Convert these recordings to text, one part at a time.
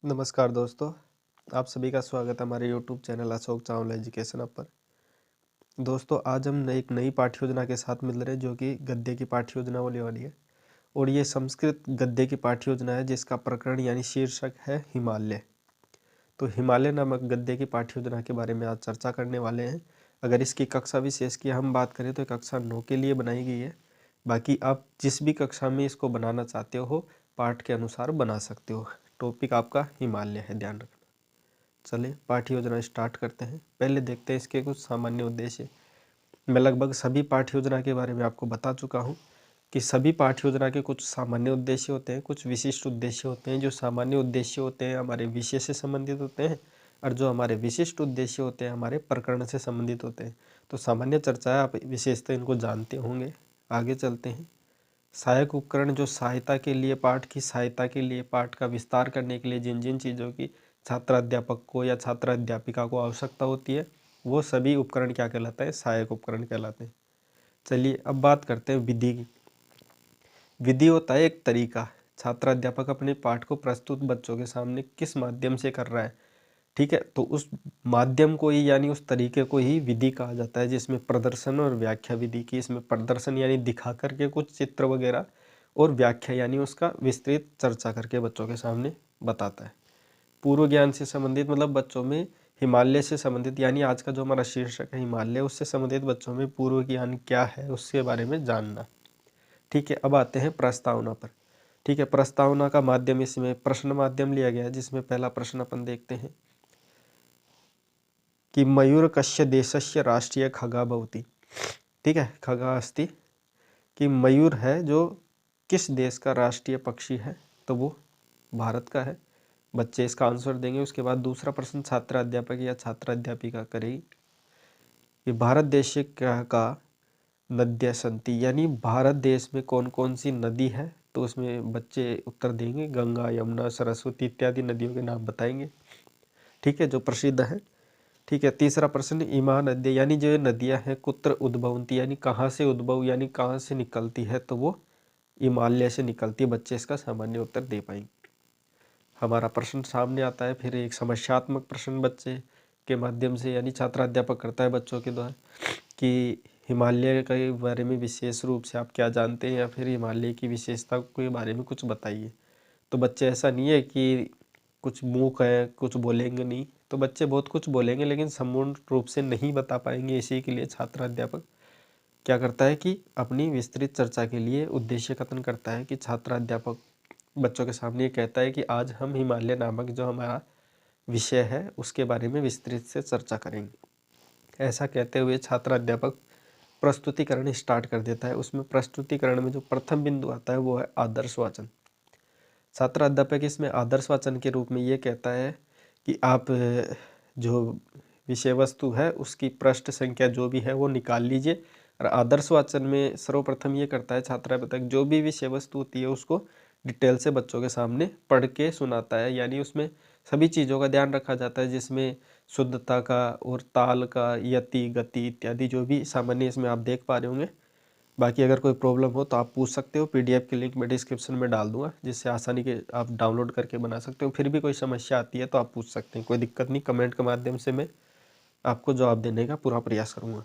नमस्कार दोस्तों, आप सभी का स्वागत है हमारे YouTube channel Ashok Chawla education app पर। दोस्तों आज हम एक नई पाठ्य योजना के साथ मिल रहे हैं जो कि गद्य की पाठ्य योजना होने वाली है और ये संस्कृत गद्य की पाठ्य योजना है जिसका प्रकरण यानी शीर्षक है हिमालय। तो हिमालय नामक गद्य की पाठ्य योजना के बारे में आज चर्चा करने वाले हैं। अगर इसकी कक्षा विशेष की हम बात करें तो कक्षा 9 के लिए बनाई गई है। बाकी आप जिस भी कक्षा में इसको बनाना चाहते हो पाठ के अनुसार बना सकते हो। टॉपिक आपका हिमालय है, ध्यान रखना। चलिए पाठ्य योजना स्टार्ट करते हैं। पहले देखते हैं इसके कुछ सामान्य उद्देश्य। मैं लगभग सभी पाठ्य योजना के बारे में आपको बता चुका हूँ कि सभी पाठ्य योजना के कुछ सामान्य उद्देश्य होते हैं, कुछ विशिष्ट उद्देश्य होते हैं। जो सामान्य उद्देश्य होते हैं हमारे विषय से संबंधित होते हैं और जो हमारे विशिष्ट उद्देश्य होते हैं हमारे प्रकरण से संबंधित होते हैं। तो सामान्य चर्चा है, आप विशेषतः इनको जानते होंगे। आगे चलते हैं। सहायक उपकरण जो सहायता के लिए, पाठ की सहायता के लिए, पाठ का विस्तार करने के लिए जिन जिन चीज़ों की छात्र अध्यापक को या छात्र अध्यापिका को आवश्यकता होती है वो सभी उपकरण क्या कहलाते हैं? सहायक उपकरण कहलाते हैं। चलिए अब बात करते हैं विधि की। विधि होता है एक तरीका, छात्र अध्यापक अपने पाठ को प्रस्तुत बच्चों के सामने किस माध्यम से कर रहा है, ठीक है। तो उस माध्यम को ही यानी उस तरीके को ही विधि कहा जाता है, जिसमें प्रदर्शन और व्याख्या विधि की। इसमें प्रदर्शन यानी दिखा करके कुछ चित्र वगैरह और व्याख्या यानी उसका विस्तृत चर्चा करके बच्चों के सामने बताता है। पूर्व ज्ञान से संबंधित मतलब बच्चों में हिमालय से संबंधित यानी आज का जो हमारा शीर्षक है हिमालय, उससे संबंधित बच्चों में पूर्व ज्ञान क्या है उसके बारे में जानना, ठीक है। अब आते हैं प्रस्तावना पर, ठीक है। प्रस्तावना का माध्यम इसमें प्रश्न माध्यम लिया गया है, जिसमें पहला प्रश्न अपन देखते हैं कि मयूर कस्य देशस्य राष्ट्रीय खगा भवति, ठीक है। खगा अस्ति कि मयूर है जो किस देश का राष्ट्रीय पक्षी है, तो वो भारत का है। बच्चे इसका आंसर देंगे। उसके बाद दूसरा प्रश्न छात्र अध्यापक या छात्र अध्यापिका करेगी कि भारत देश का नद्य संति यानी भारत देश में कौन कौन सी नदी है, तो उसमें बच्चे उत्तर देंगे गंगा, यमुना, सरस्वती इत्यादि नदियों के नाम बताएंगे, ठीक है, जो प्रसिद्ध है, ठीक है। तीसरा प्रश्न इमा नद्य यानी जो नदियां हैं कुत्र उद्भवंती यानी कहाँ से उद्भव यानी कहाँ से निकलती है, तो वो हिमालय से निकलती है। बच्चे इसका सामान्य उत्तर दे पाएंगे। हमारा प्रश्न सामने आता है फिर एक समस्यात्मक प्रश्न बच्चे के माध्यम से यानी छात्र अध्यापक करता है बच्चों के द्वारा कि हिमालय के बारे में विशेष रूप से आप क्या जानते हैं या फिर हिमालय की विशेषता के बारे में कुछ बताइए। तो बच्चे ऐसा नहीं है कि कुछ मूक है कुछ बोलेंगे नहीं, तो बच्चे बहुत कुछ बोलेंगे लेकिन संपूर्ण रूप से नहीं बता पाएंगे। इसी के लिए छात्र अध्यापक क्या करता है कि अपनी विस्तृत चर्चा के लिए उद्देश्य कथन करता है कि छात्र अध्यापक बच्चों के सामने ये कहता है कि आज हम हिमालय नामक जो हमारा विषय है उसके बारे में विस्तृत से चर्चा करेंगे। ऐसा कहते हुए छात्र अध्यापक प्रस्तुतिकरण स्टार्ट कर देता है। उसमें प्रस्तुतिकरण में जो प्रथम बिंदु आता है वो है आदर्श वाचन। छात्र अध्यापक इसमें आदर्श वाचन के रूप में ये कहता है कि आप जो विषय वस्तु है उसकी पृष्ठ संख्या जो भी है वो निकाल लीजिए। और आदर्श वाचन में सर्वप्रथम ये करता है छात्र अध्यापक जो भी विषय वस्तु होती है उसको डिटेल से बच्चों के सामने पढ़ के सुनाता है, यानी उसमें सभी चीज़ों का ध्यान रखा जाता है जिसमें शुद्धता का और ताल का, यति, गति इत्यादि जो भी सामान्य इसमें आप देख पा रहे होंगे। बाकी अगर कोई प्रॉब्लम हो तो आप पूछ सकते हो, पीडीएफ की लिंक मैं डिस्क्रिप्शन में डाल दूंगा जिससे आसानी के आप डाउनलोड करके बना सकते हो। फिर भी कोई समस्या आती है तो आप पूछ सकते हैं, कोई दिक्कत नहीं। कमेंट के माध्यम से मैं आपको जवाब देने का पूरा प्रयास करूँगा।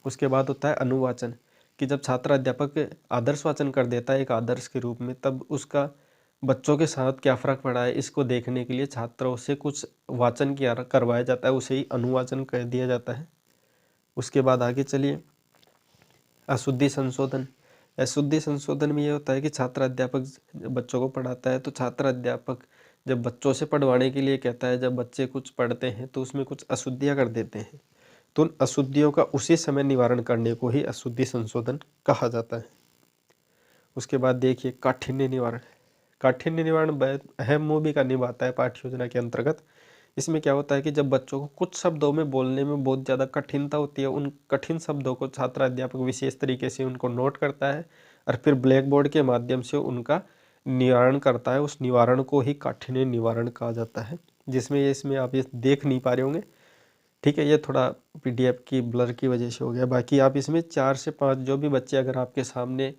उसके बाद होता है अनुवाचन कि जब छात्र अध्यापक आदर्श वाचन कर देता है एक आदर्श के रूप में, तब उसका बच्चों के साथ क्या फ़र्क पड़ा है इसको देखने के लिए छात्रों से कुछ वाचन किया करवाया जाता है, उसे ही अनुवाचन कर दिया जाता है। उसके बाद आगे चलिए अशुद्धि संशोधन। अशुद्धि संशोधन में ये होता है कि छात्र अध्यापक बच्चों को पढ़ाता है तो छात्र अध्यापक जब बच्चों से पढ़वाने के लिए कहता है, जब बच्चे कुछ पढ़ते हैं तो उसमें कुछ अशुद्धियाँ कर देते हैं तो उन अशुद्धियों का उसी समय निवारण करने को ही अशुद्धि संशोधन कहा जाता है। उसके बाद देखिए काठिन्य निवारण। काठिन्य निवारण अहम भूमिका निभाता है पाठ्य योजना के अंतर्गत। इसमें क्या होता है कि जब बच्चों को कुछ शब्दों में बोलने में बहुत ज़्यादा कठिनता होती है, उन कठिन शब्दों को छात्र अध्यापक विशेष तरीके से उनको नोट करता है और फिर ब्लैक बोर्ड के माध्यम से उनका निवारण करता है। उस निवारण को ही काठिन्य निवारण कहा जाता है, जिसमें ये इसमें आप ये देख नहीं पा रहे होंगे, ठीक है। ये थोड़ा पीडीएफ की ब्लर की वजह से हो गया। बाकी आप इसमें 4 से 5 जो भी बच्चे अगर आपके सामने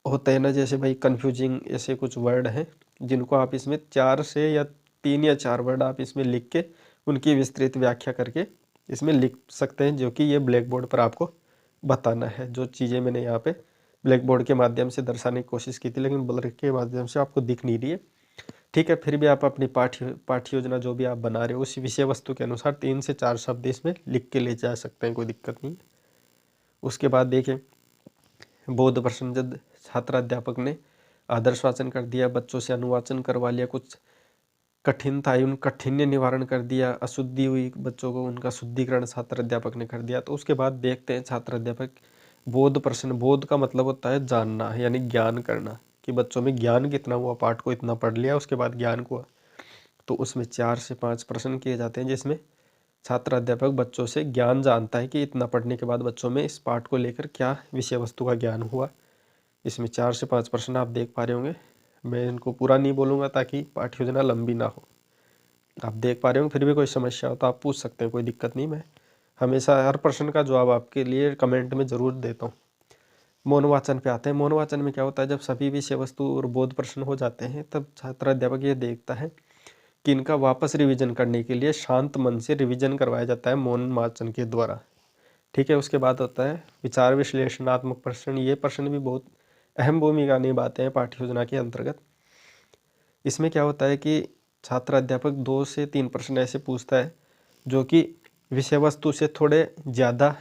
होते हैं ना, जैसे भाई कन्फ्यूजिंग ऐसे कुछ वर्ड हैं जिनको आप इसमें 4 से या 3 या 4 वर्ड आप इसमें लिख के उनकी विस्तृत व्याख्या करके इसमें लिख सकते हैं, जो कि ये ब्लैक बोर्ड पर आपको बताना है। जो चीज़ें मैंने यहाँ पे ब्लैक बोर्ड के माध्यम से दर्शाने की कोशिश की थी, लेकिन ब्लर के माध्यम से आपको दिख नहीं रही है, ठीक है। फिर भी आप अपनी पाठ्य योजना जो भी आप बना रहे हो उसी विषय वस्तु के अनुसार 3 से 4 शब्द इसमें लिख के ले जा सकते हैं, कोई दिक्कत नहीं है। उसके बाद देखें, बोध प्रश्न, जब छात्र अध्यापक ने आदर्श वाचन कर दिया, बच्चों से अनुवाचन करवा लिया, कुछ कठिन था उन कठिन्य निवारण कर दिया, अशुद्धि हुई बच्चों को उनका शुद्धिकरण छात्र अध्यापक ने कर दिया। तो उसके बाद देखते हैं छात्र अध्यापक बोध प्रश्न। बोध का मतलब होता है जानना, यानी ज्ञान करना, कि बच्चों में ज्ञान कितना हुआ, पाठ को इतना पढ़ लिया उसके बाद ज्ञान हुआ। तो उसमें 4 से 5 प्रश्न किए जाते हैं, जिसमें छात्र अध्यापक बच्चों से ज्ञान जानता है कि इतना पढ़ने के बाद बच्चों में इस पाठ को लेकर क्या विषय वस्तु का ज्ञान हुआ। इसमें 4 से 5 प्रश्न आप देख पा रहे होंगे। मैं इनको पूरा नहीं बोलूँगा ताकि पाठ्य योजना लंबी ना हो। आप देख पा रहे होंगे, फिर भी कोई समस्या हो तो आप पूछ सकते हैं, कोई दिक्कत नहीं। मैं हमेशा हर प्रश्न का जवाब आपके लिए कमेंट में ज़रूर देता हूँ। मौन वाचन पे आते हैं। मौन वाचन में क्या होता है, जब सभी विषय वस्तु और बोध प्रश्न हो जाते हैं तब छात्र अध्यापक ये देखता है कि इनका वापस रिवीजन करने के लिए शांत मन से रिवीजन करवाया जाता है मौन वाचन के द्वारा, ठीक है। उसके बाद होता है विचार विश्लेषणात्मक प्रश्न। ये प्रश्न भी बहुत अहम भूमिका निभाते हैं पाठ्य योजना के अंतर्गत। इसमें क्या होता है कि छात्र अध्यापक 2 से 3 प्रश्न ऐसे पूछता है जो कि विषय वस्तु से थोड़े ज़्यादा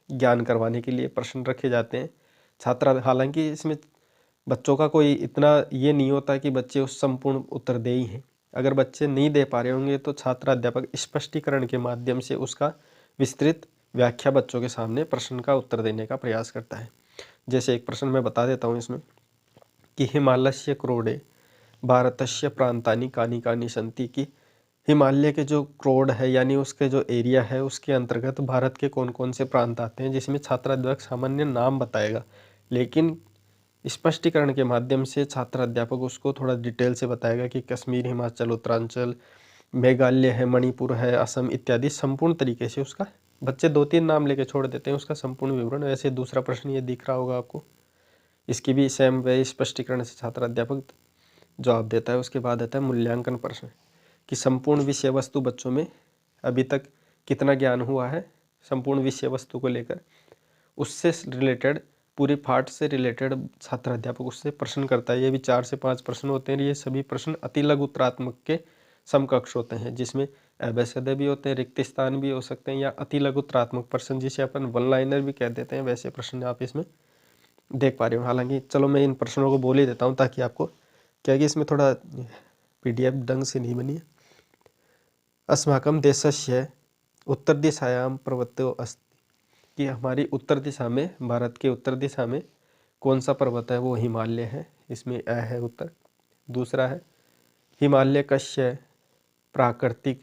ज्ञान करवाने के लिए प्रश्न रखे जाते हैं। छात्र, हालांकि इसमें बच्चों का कोई इतना ये नहीं होता कि बच्चे उस संपूर्ण उत्तरदेही हैं। अगर बच्चे नहीं दे पा रहे होंगे तो छात्र अध्यापक स्पष्टीकरण के माध्यम से उसका विस्तृत व्याख्या बच्चों के सामने प्रश्न का उत्तर देने का प्रयास करता है। जैसे एक प्रश्न मैं बता देता हूँ इसमें कि हिमालयस्य क्रोडे भारतस्य प्रांतानि कानि कानि सन्ति, कि हिमालय के जो क्रोड है यानी उसके जो एरिया है उसके अंतर्गत भारत के कौन कौन से प्रांत आते हैं, जिसमें छात्र अध्यापक सामान्य नाम बताएगा, लेकिन स्पष्टीकरण के माध्यम से छात्र अध्यापक उसको थोड़ा डिटेल से बताएगा कि कश्मीर, हिमाचल, उत्तरांचल, मेघालय है, मणिपुर है, असम इत्यादि संपूर्ण तरीके से उसका। बच्चे 2-3 नाम लेके छोड़ देते हैं, उसका संपूर्ण विवरण। वैसे दूसरा प्रश्न ये दिख रहा होगा आपको, इसकी भी सेम वे स्पष्टीकरण से छात्र अध्यापक जवाब देता है। उसके बाद आता है मूल्यांकन प्रश्न, कि संपूर्ण विषय वस्तु बच्चों में अभी तक कितना ज्ञान हुआ है संपूर्ण विषय वस्तु को लेकर, उससे रिलेटेड पूरी पाठ से रिलेटेड छात्र अध्यापक उससे प्रश्न करता है। ये भी 4 से 5 प्रश्न होते हैं। ये सभी प्रश्न अति लघु उत्तरात्मक के समकक्ष होते हैं, जिसमें अभ्यासदय भी होते हैं, रिक्त स्थान भी हो सकते हैं, या अति लघु उत्तरात्मक प्रश्न जिसे अपन वन लाइनर भी कह देते हैं, वैसे प्रश्न आप इसमें देख पा रहे हो। हालांकि चलो मैं इन प्रश्नों को बोल ही देता हूँ ताकि आपको, क्या कि इसमें थोड़ा PDF ढंग से नहीं बनी है। अस्माकं देशस्य उत्तर दिशायां पर्वतो अस्ति, कि हमारी उत्तर दिशा में, भारत के उत्तर दिशा में कौन सा पर्वत है, वो हिमालय है। इसमें अ है उत्तर। दूसरा है हिमालय कस्य प्राकृतिक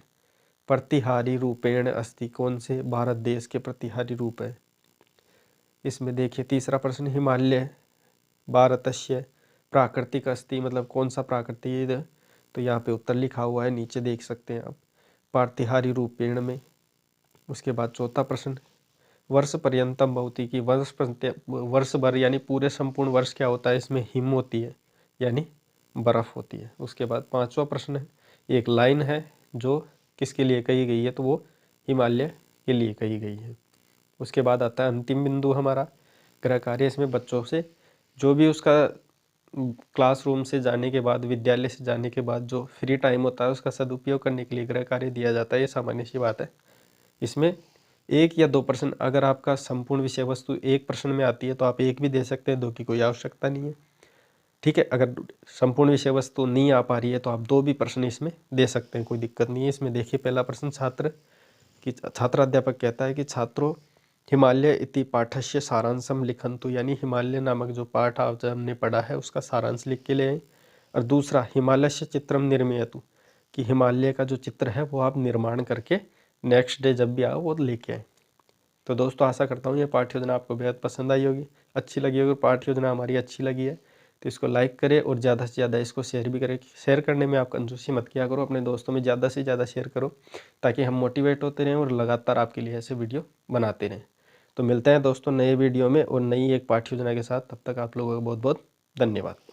प्रतिहारी रूपेण अस्ति, कौन से भारत देश के प्रतिहारी रूप है। इसमें देखिए तीसरा प्रश्न, हिमालय भारतस्य प्राकृतिक अस्ति, मतलब कौन सा प्राकृतिक है, तो यहाँ पे उत्तर लिखा हुआ है, नीचे देख सकते हैं आप, प्रतिहारी रूपेण में। उसके बाद चौथा प्रश्न, वर्ष पर्यंतम भवति, की वर्ष भर यानी पूरे संपूर्ण वर्ष क्या होता है, इसमें हिम होती है यानी बर्फ होती है। उसके बाद 5वां प्रश्न है, एक लाइन है जो किसके लिए कही गई है, तो वो हिमालय के लिए कही गई है। उसके बाद आता है अंतिम बिंदु हमारा गृह कार्य। इसमें बच्चों से जो भी उसका क्लासरूम से जाने के बाद, विद्यालय से जाने के बाद जो फ्री टाइम होता है उसका सदुपयोग करने के लिए गृह कार्य दिया जाता है। ये सामान्य सी बात है। इसमें 1 या 2 प्रश्न, अगर आपका संपूर्ण विषय वस्तु एक प्रश्न में आती है तो आप एक भी दे सकते हैं, 2 की कोई आवश्यकता नहीं है, ठीक है। अगर संपूर्ण विषय वस्तु नहीं आ पा रही है तो आप 2 भी प्रश्न इसमें दे सकते हैं, कोई दिक्कत नहीं है। इसमें देखिए पहला प्रश्न छात्र अध्यापक कहता है कि छात्रों हिमालय इति पाठस्य सारांशम लिखन्तु, यानी हिमालय नामक जो पाठ आज हमने पढ़ा है उसका सारांश लिख के ले आए। और दूसरा हिमालयस्य चित्रम निर्मीयतु, कि हिमालय का जो चित्र है वो आप निर्माण करके नेक्स्ट डे जब भी आओ वो लेके आए। तो दोस्तों आशा करता हूँ ये पाठ्य योजना आपको बेहद पसंद आई होगी, अच्छी लगी होगी। पाठ्य योजना हमारी अच्छी लगी है तो इसको लाइक करें और ज़्यादा से ज़्यादा इसको शेयर भी करें। शेयर करने में आप कंजूसी मत किया करो, अपने दोस्तों में ज़्यादा से ज़्यादा शेयर करो ताकि हम मोटिवेट होते रहें और लगातार आपके लिए ऐसे वीडियो बनाते रहें। तो मिलते हैं दोस्तों नए वीडियो में और नई एक पाठ्य योजना के साथ। तब तक आप लोगों का बहुत बहुत धन्यवाद।